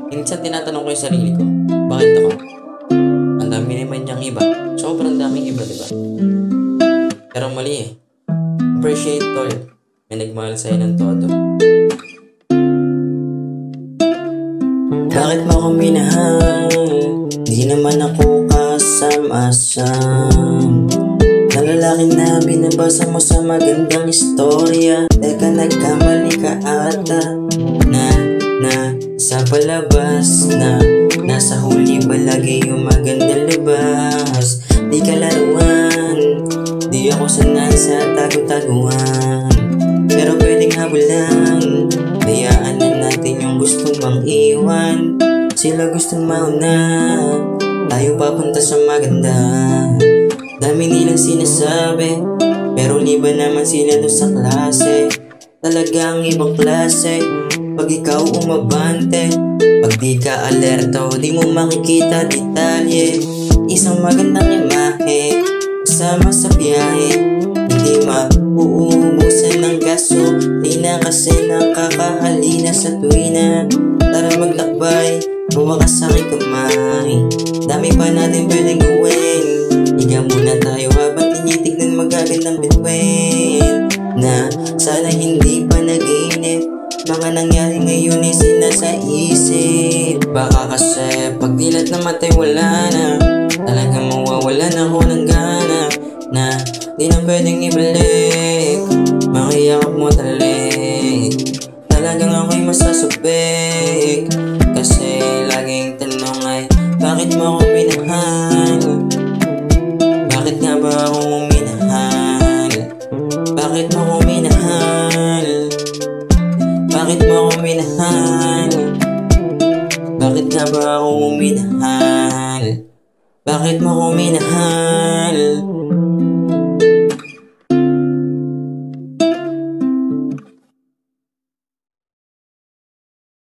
Minsan tinatanong ko yung sarili ko, bakit ako? Ang dami naman niyang iba. Sobrang daming iba, diba? Pero mali eh. Appreciate tol. May nagmahal sa'yo ng todo. Bakit mo ako minahal? Di naman ako kasam-asam na lalaki na binabasa mo sa magandang istorya. Teka, nagkamali ka ata na sa palabas na nasa huli ba lagi yung magandang labas. Di ka laruan, di ako sanay sa tago-taguan, pero pwedeng habulan. Hayaan na natin yung gusto mang iwan. Sila gustong mauna, tayo papunta sa maganda. Dami nilang sinasabi, pero liba naman sila doon sa klase. Talagang ibang klase pag ikaw umabante. Pag di ka alerto, di mo makikita detalye. Isang magandang imahe kasama sa biyahe, hindi mauubusan ng gaso. Di na kasi nakakahalina sa tuwina. Tara maglakbay, gawa ka sa'king kamay. Dami pa natin pwedeng gawin. Higa muna tayo habang tinitignan magagandang bituin na sana hindi pa nag-iinip. Mga nangyari ngayon ay sinasa isip. Baka kasi pag dilat na matay wala na, talagang mawawalan ako ng gana na di na pwedeng ibalik. Makiyakap mo talik, talagang ako'y masasubik. Kasi laging tanong ay bakit mo ako minahal? Bakit nga ba ako minahal? Bakit mo ako minahal? Bakit mo ako minahal? Bakit nga ba ako minahal? Bakit mo ako minahal?